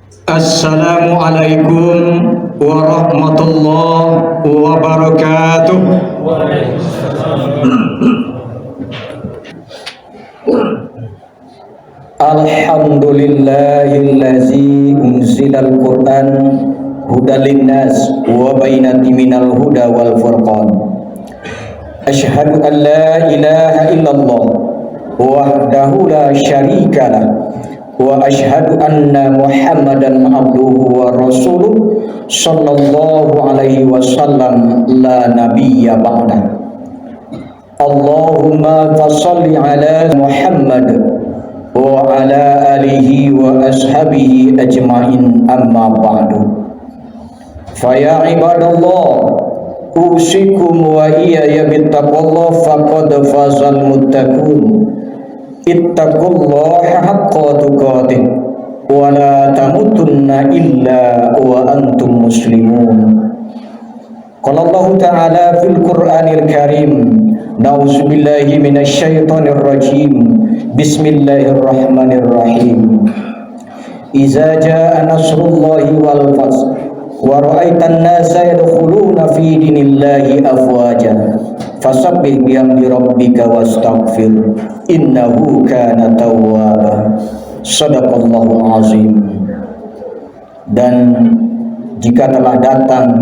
Assalamualaikum warahmatullahi wabarakatuh. Alhamdulillahillazi unzilal Qur'an hudal linnas wa bainati minal huda wal furqan. Asyhadu an la ilaha illallah wahdahu la syarikalah wa asyhadu anna Muhammadan abduhu wa rasuluh sallallahu alaihi wasallam la nabiyya ba'da. Allahumma fassalli ala Muhammad wa ala alihi wa ashabihi ajma'in amma ba'du. Fa ya ibadallah, usikum wa iyaya bittaqullah faqad fazal muttaqun. Ittaqullaha haqqa tuqatih wa la tamutunna illa wa antum muslimun. Qala Allah Ta'ala fil Qur'anil Karim, na'udzubillahi minasyaitonir rajim. Bismillahirrahmanirrahim. Iza jaa nasrullahi wal fath wa ra'aitan nasa yadkhuluna fi dinillahi afwaja fasabbih bihamdi rabbika wastaghfir innahu kana tawwaba. Shadaqallahul azim. Dan jika telah datang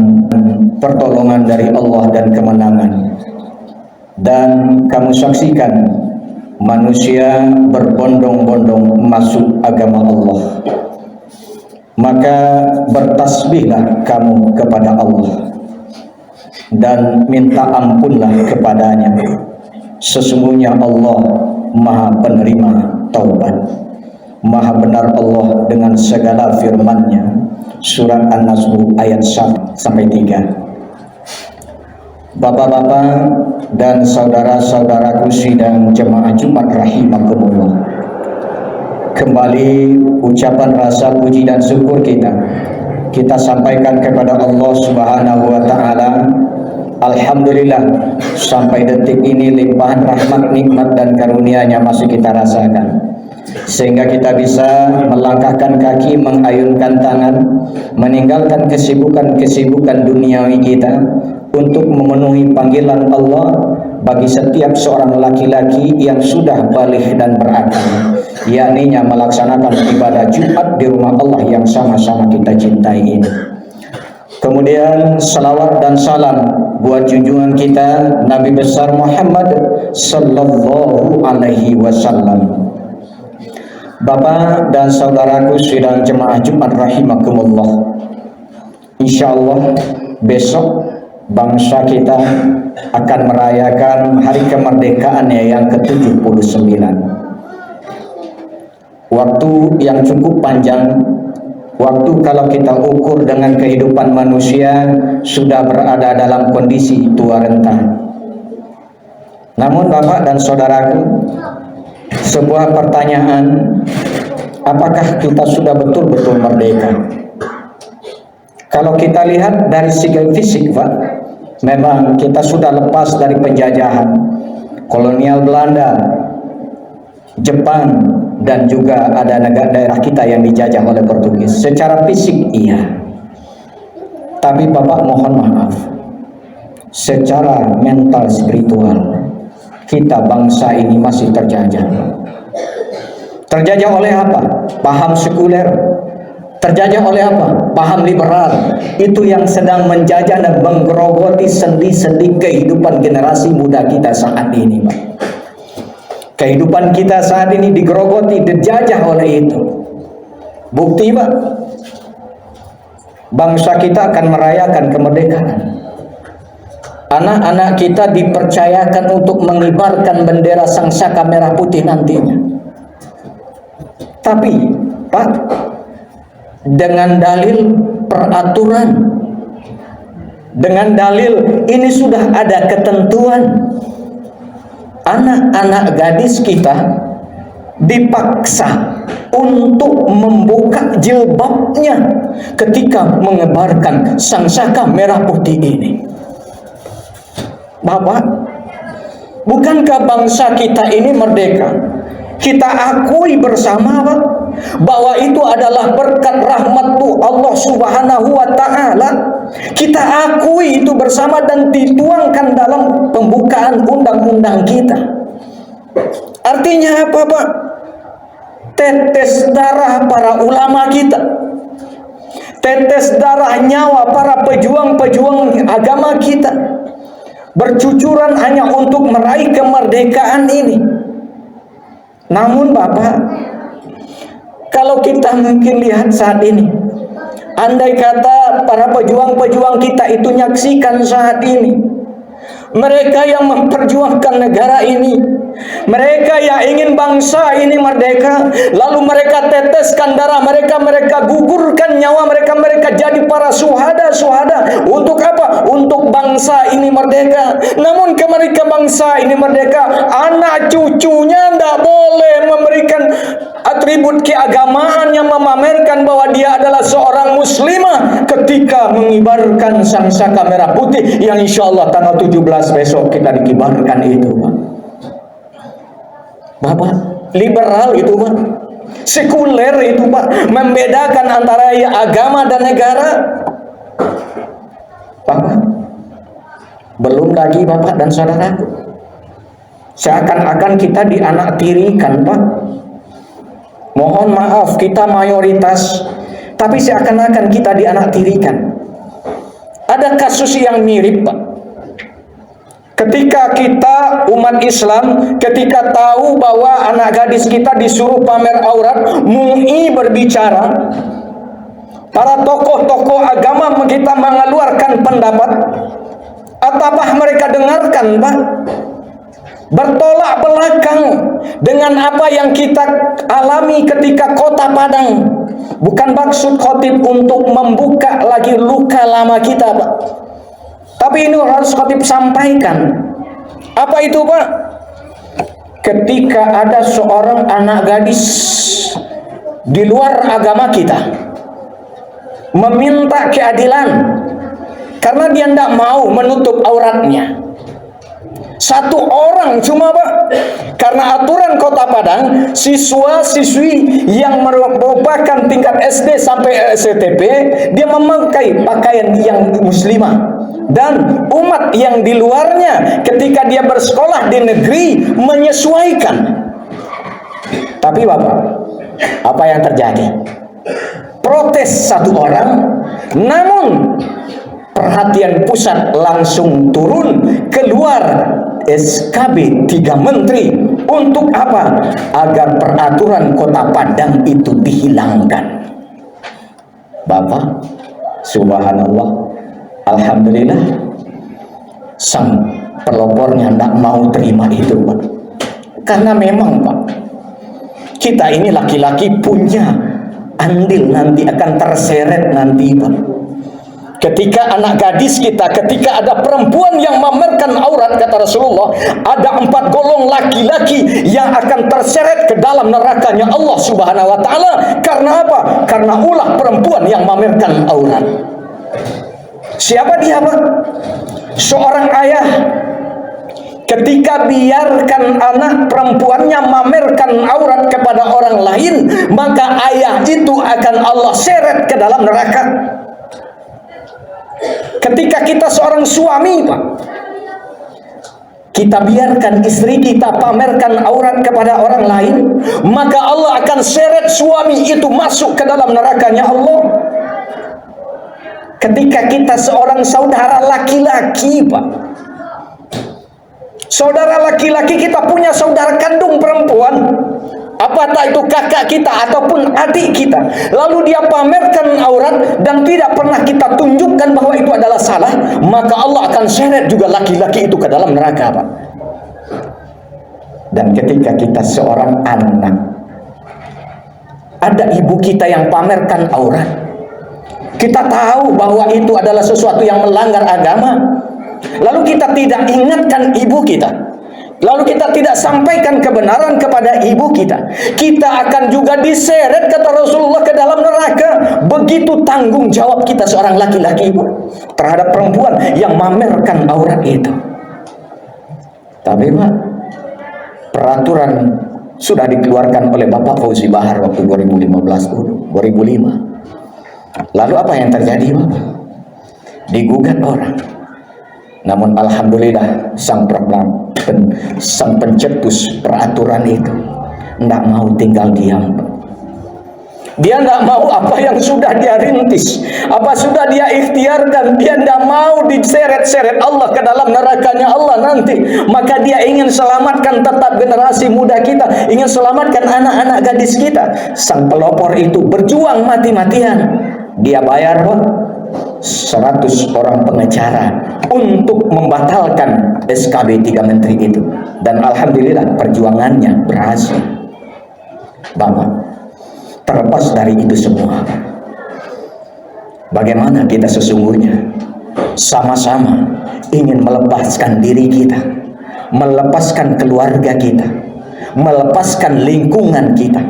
pertolongan dari Allah dan kemenangan, dan kamu saksikan manusia berbondong-bondong masuk agama Allah, maka bertasbihlah kamu kepada Allah dan minta ampunlah kepadanya. Sesungguhnya Allah Maha penerima taubat, Maha benar Allah dengan segala firman-Nya. Surat An-Nasr ayat 1-3. Bapak-bapak dan saudara-saudaraku sidang jemaah Jumat rahimakumullah, kembali ucapan rasa puji dan syukur kita sampaikan kepada Allah Subhanahu wa Ta'ala. Alhamdulillah, sampai detik ini limpahan rahmat, nikmat dan karunia-Nya masih kita rasakan, sehingga kita bisa melangkahkan kaki, mengayunkan tangan, meninggalkan kesibukan-kesibukan duniawi kita untuk memenuhi panggilan Allah bagi setiap seorang laki-laki yang sudah baligh dan berakal, yakni melaksanakan ibadah Jumat di rumah Allah yang sama-sama kita cintai ini. Kemudian salawat dan salam buat junjungan kita Nabi besar Muhammad sallallahu alaihi wasallam. Bapak dan saudaraku sidang jemaah Jumat rahimakumullah, insyaallah besok bangsa kita akan merayakan hari kemerdekaannya yang ke-79. Waktu yang cukup panjang. Waktu kalau kita ukur dengan kehidupan manusia sudah berada dalam kondisi tua renta. Namun Bapak dan saudaraku, sebuah pertanyaan, apakah kita sudah betul-betul merdeka? Kalau kita lihat dari segi fisik, Pak, memang kita sudah lepas dari penjajahan kolonial Belanda, Jepang, dan juga ada negara daerah kita yang dijajah oleh Portugis. Secara fisik iya, tapi Bapak mohon maaf, secara mental spiritual kita bangsa ini masih terjajah. Terjajah oleh apa? Paham sekuler. Terjajah oleh apa? Paham liberal. Itu yang sedang menjajah dan menggerogoti sendi-sendi kehidupan generasi muda kita saat ini, Pak. Kehidupan kita saat ini digerogoti, dijajah oleh itu. Bukti, Pak, bangsa kita akan merayakan kemerdekaan. Anak-anak kita dipercayakan untuk mengibarkan bendera sangsaka merah putih nantinya. Tapi, Pak, dengan dalil peraturan, dengan dalil ini sudah ada ketentuan, anak-anak gadis kita dipaksa untuk membuka jilbabnya ketika mengibarkan sangsaka merah putih ini. Bapak, bukankah bangsa kita ini merdeka? Kita akui bersama, Pak, bahwa itu adalah berkat rahmat Allah Subhanahu wa Ta'ala. Kita akui itu bersama dan dituangkan dalam pembukaan undang-undang kita. Artinya apa, Pak? Tetes darah para ulama kita, tetes darah nyawa para pejuang-pejuang agama kita, bercucuran hanya untuk meraih kemerdekaan ini. Namun Bapak, kalau kita mungkin lihat saat ini, andai kata para pejuang-pejuang kita itu nyaksikan saat ini, mereka yang memperjuangkan negara ini, mereka yang ingin bangsa ini merdeka, lalu mereka teteskan darah mereka, mereka gugurkan nyawa mereka, mereka jadi para syuhada. Untuk apa? Untuk bangsa ini merdeka. Namun ketika bangsa ini merdeka, anak cucunya tidak boleh memberikan atribut keagamaan yang memamerkan bahwa dia adalah seorang muslimah ketika mengibarkan sangsaka merah putih yang insya Allah tanggal 17 besok kita dikibarkan itu, Pak. Bapak, liberal itu, Pak, sekuler itu, Pak, membedakan antara agama dan negara. Bapak, belum lagi Bapak dan saudaraku, seakan-akan kita dianaktirikan, Pak. Mohon maaf, kita mayoritas, tapi seakan-akan kita dianaktirikan. Ada kasus yang mirip, Pak. Ketika kita umat Islam, ketika tahu bahwa anak gadis kita disuruh pamer aurat, MUI berbicara, para tokoh-tokoh agama kita mengeluarkan pendapat, apakah mereka dengarkan, Pak? Bertolak belakang dengan apa yang kita alami ketika Kota Padang. Bukan maksud khotib untuk membuka lagi luka lama kita, Pak, tapi ini harus khotib sampaikan. Apa itu, Pak? Ketika ada seorang anak gadis di luar agama kita meminta keadilan karena dia tidak mau menutup auratnya. Satu orang cuma, Pak, karena aturan Kota Padang, siswa-siswi yang merupakan tingkat SD sampai SMP, dia memakai pakaian yang muslimah. Dan umat yang di luarnya ketika dia bersekolah di negeri menyesuaikan. Tapi Bapak, apa yang terjadi? Protes satu orang, namun perhatian pusat langsung turun, keluar SKB 3 menteri. Untuk apa? Agar peraturan Kota Padang itu dihilangkan. Bapak, subhanallah, alhamdulillah, sang pelopornya tidak mau terima itu, Pak. Karena memang, Pak, kita ini laki-laki punya andil nanti, akan terseret nanti, Pak. Ketika anak gadis kita, ketika ada perempuan yang memamerkan aurat, kata Rasulullah, ada 4 golong laki-laki yang akan terseret ke dalam nerakanya Allah Subhanahu wa Ta'ala. Karena apa? Karena ulah perempuan yang memamerkan aurat. Siapa dia, Pak? Seorang ayah ketika biarkan anak perempuannya memamerkan aurat kepada orang lain, maka ayah itu akan Allah seret ke dalam neraka. Ketika kita seorang suami, Pak, kita biarkan istri kita pamerkan aurat kepada orang lain, maka Allah akan seret suami itu masuk ke dalam nerakanya Allah. Ketika kita seorang saudara laki-laki, Pak, saudara laki-laki kita punya saudara kandung perempuan, apakah itu kakak kita ataupun adik kita, lalu dia pamerkan aurat dan tidak pernah kita tunjukkan bahwa itu adalah salah, maka Allah akan seret juga laki-laki itu ke dalam neraka, Pak. Dan ketika kita seorang anak, ada ibu kita yang pamerkan aurat, kita tahu bahwa itu adalah sesuatu yang melanggar agama, lalu kita tidak ingatkan ibu kita, lalu kita tidak sampaikan kebenaran kepada ibu kita, kita akan juga diseret, kata Rasulullah, ke dalam neraka. Begitu tanggung jawab kita seorang laki-laki terhadap perempuan yang memamerkan aurat itu. Tapi Pak, peraturan sudah dikeluarkan oleh Bapak Fauzi Bahar waktu 2005. Lalu apa yang terjadi, Bapak? Digugat orang. Namun alhamdulillah sang pencetus peraturan itu tidak mau tinggal diam. Dia tidak mau apa yang sudah dia rintis, apa sudah dia ikhtiarkan, dia tidak mau diseret-seret Allah ke dalam nerakanya Allah nanti. Maka dia ingin selamatkan tetap generasi muda kita, ingin selamatkan anak-anak gadis kita. Sang pelopor itu berjuang mati-matian. Dia bayar 100 orang pengacara untuk membatalkan SKB 3 Menteri itu. Dan alhamdulillah perjuangannya berhasil. Bapak, terlepas dari itu semua, bagaimana kita sesungguhnya sama-sama ingin melepaskan diri kita, melepaskan keluarga kita, melepaskan lingkungan kita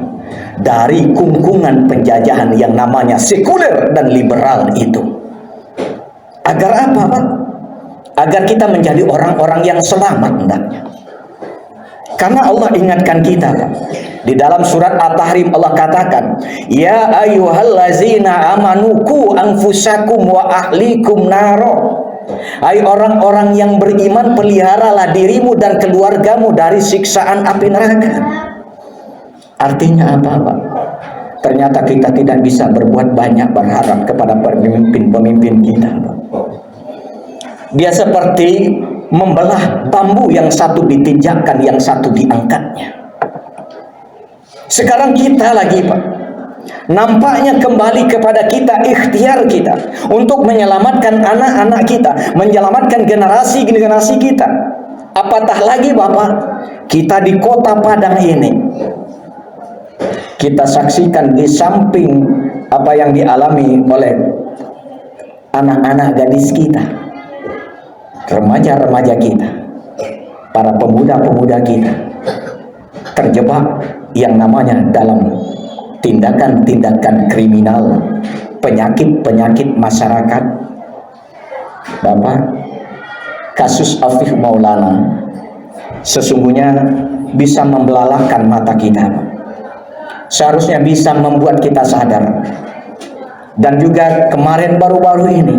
dari kungkungan penjajahan yang namanya sekuler dan liberal itu. Agar apa, Pak? Agar kita menjadi orang-orang yang selamat hendaknya. Karena Allah ingatkan kita, Pak. Di dalam surat At-Tahrim Allah katakan, ya ayyuhallazina amanu qu anfusakum wa ahlikum naro. Hai orang-orang yang beriman, peliharalah dirimu dan keluargamu dari siksaan api neraka. Artinya apa, Pak? Ternyata kita tidak bisa berbuat banyak berharap kepada pemimpin-pemimpin kita, Pak. Dia seperti membelah bambu, yang satu ditinjakkan, yang satu diangkatnya. Sekarang kita lagi, Pak, nampaknya kembali kepada kita, ikhtiar kita untuk menyelamatkan anak-anak kita, menyelamatkan generasi-generasi kita. Apatah lagi, Bapak, kita di kota Padang ini, kita saksikan di samping apa yang dialami oleh anak-anak gadis kita, remaja-remaja kita, para pemuda-pemuda kita, terjebak yang namanya dalam tindakan-tindakan kriminal, penyakit-penyakit masyarakat. Bapak, kasus Afif Maulana sesungguhnya bisa membelalakan mata kita, seharusnya bisa membuat kita sadar. Dan juga kemarin baru-baru ini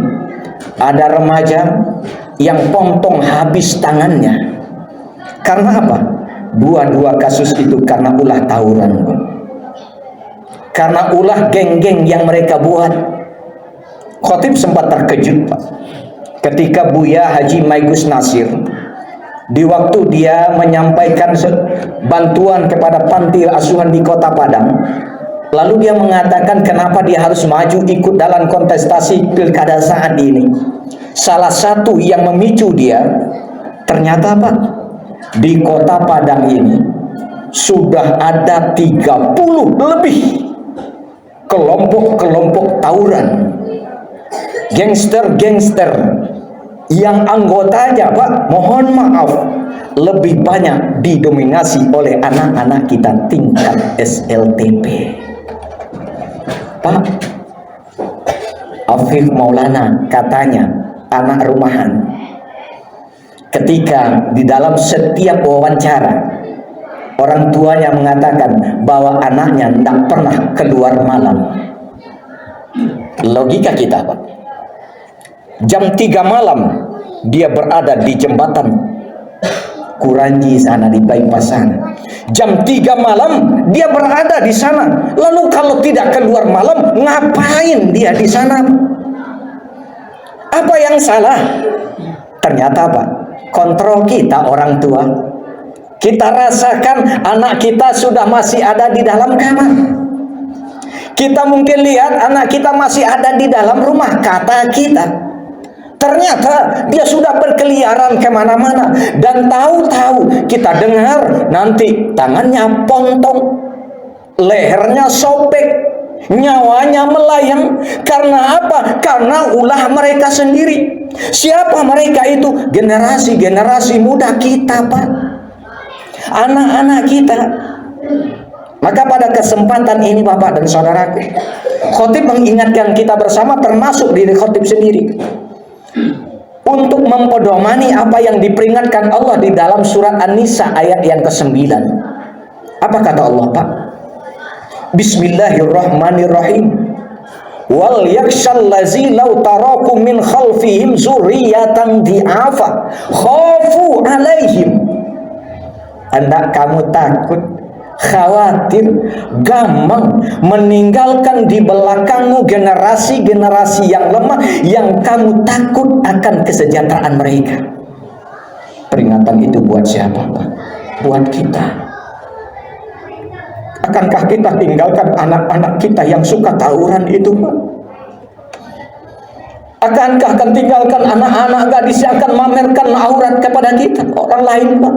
ada remaja yang potong habis tangannya. Karena apa? Dua-dua kasus itu karena ulah tawuran, karena ulah geng-geng yang mereka buat. Khotib sempat terkejut, Pak, ketika Buya Haji Maigus Nasir di waktu dia menyampaikan bantuan kepada panti asuhan di kota Padang, lalu dia mengatakan kenapa dia harus maju ikut dalam kontestasi pilkada saat ini. Salah satu yang memicu dia, ternyata, Pak, di kota Padang ini sudah ada 30 lebih kelompok-kelompok tawuran, gangster-gangster, yang anggotanya, Pak, mohon maaf, lebih banyak didominasi oleh anak-anak kita tingkat SLTP. Pak, Afif Maulana katanya anak rumahan. Ketika di dalam setiap wawancara, orang tuanya mengatakan bahwa anaknya tidak pernah keluar malam. Logika kita, Pak, jam 3 malam dia berada di jembatan Kuranji sana, di bypass sana. Jam 3 malam dia berada di sana. Lalu kalau tidak keluar malam, ngapain dia di sana? Apa yang salah? Ternyata, Pak, kontrol kita orang tua. Kita rasakan anak kita sudah masih ada di dalam kamar. Kita mungkin lihat anak kita masih ada di dalam rumah, kata kita. Ternyata dia sudah berkeliaran kemana-mana. Dan tahu-tahu kita dengar nanti tangannya potong, lehernya sobek, nyawanya melayang. Karena apa? Karena ulah mereka sendiri. Siapa mereka itu? Generasi-generasi muda kita, Pak, anak-anak kita. Maka pada kesempatan ini, Bapak dan saudaraku, khotib mengingatkan kita bersama, termasuk diri khotib sendiri, untuk mempedomani apa yang diperingatkan Allah di dalam surat An-Nisa ayat yang ke-9. Apa kata Allah, Pak? Bismillahirrahmanirrahim. Wal yakshal lazi law taraku min khalfihim zurriyatan di'afa khafu alaihim. Hendak kamu takut, khawatir, gamang meninggalkan di belakangmu generasi-generasi yang lemah, yang kamu takut akan kesejahteraan mereka. Peringatan itu buat siapa, Pak? Buat kita. Akankah kita tinggalkan anak-anak kita yang suka tawuran itu, Pak? Akankah akan tinggalkan anak-anak gadis yang akan memamerkan aurat kepada kita, orang lain, Pak?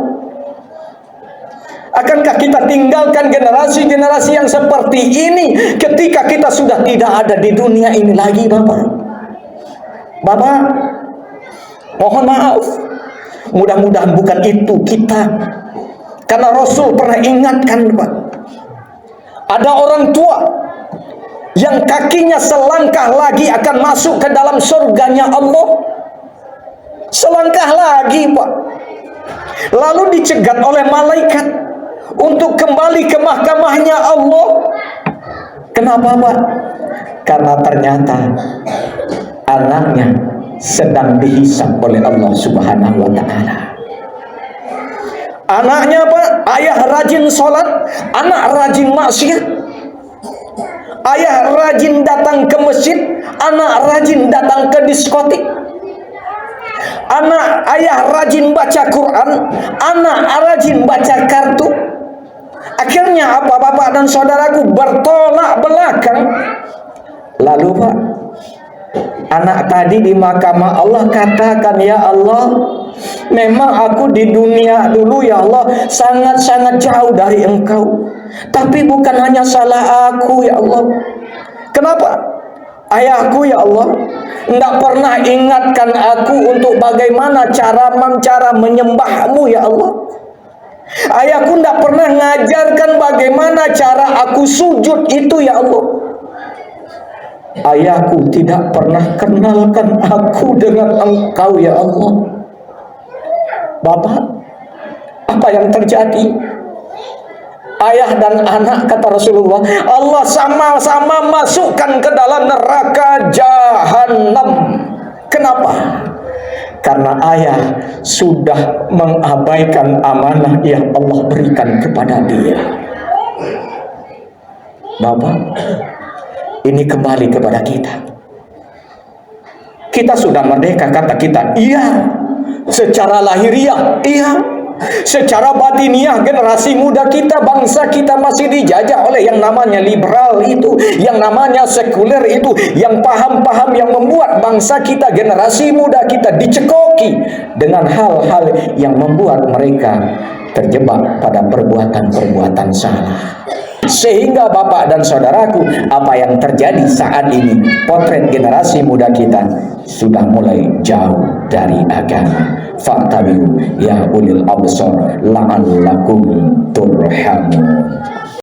Akankah kita tinggalkan generasi-generasi yang seperti ini ketika kita sudah tidak ada di dunia ini lagi, Bapak? Bapak, mohon maaf, mudah-mudahan bukan itu kita. Karena Rasul pernah ingatkan, Pak, ada orang tua yang kakinya selangkah lagi akan masuk ke dalam surganya Allah. Selangkah lagi, Pak. Lalu dicegat oleh malaikat untuk kembali ke mahkamahnya Allah. Kenapa, Pak? Karena ternyata anaknya sedang dihisab oleh Allah Subhanahu wa ta'ala. Anaknya, Pak, ayah rajin sholat, anak rajin maksiat. Ayah rajin datang ke masjid, anak rajin datang ke diskotik. Ayah rajin baca Quran, anak rajin baca kartu. Akhirnya apa, Bapak dan saudaraku? Bertolak belakang. Lalu, Pak, anak tadi di mahkamah Allah katakan, ya Allah, memang aku di dunia dulu, ya Allah, sangat-sangat jauh dari Engkau. Tapi bukan hanya salah aku, ya Allah. Kenapa? Ayahku, ya Allah, tidak pernah ingatkan aku untuk bagaimana cara menyembahmu, ya Allah. Ayahku tidak pernah mengajarkan bagaimana cara aku sujud itu, ya Allah. Ayahku tidak pernah kenalkan aku dengan Engkau, ya Allah. Bapak, apa yang terjadi? Ayah dan anak, kata Rasulullah, Allah sama-sama masukkan ke dalam neraka jahanam. Kenapa? Karena ayah sudah mengabaikan amanah yang Allah berikan kepada dia. Bapak, ini kembali kepada kita. Kita sudah merdeka, kata kita. Iya, secara lahiriah, iya. Secara batiniah, generasi muda kita, bangsa kita masih dijajah oleh yang namanya liberal itu, yang namanya sekuler itu, yang paham-paham yang membuat bangsa kita, generasi muda kita dicekoki dengan hal-hal yang membuat mereka terjebak pada perbuatan-perbuatan salah. Sehingga Bapak dan saudaraku, apa yang terjadi saat ini, potret generasi muda kita sudah mulai jauh dari agama. Fa'tabiru ya ulil absar la'allakum turhamun.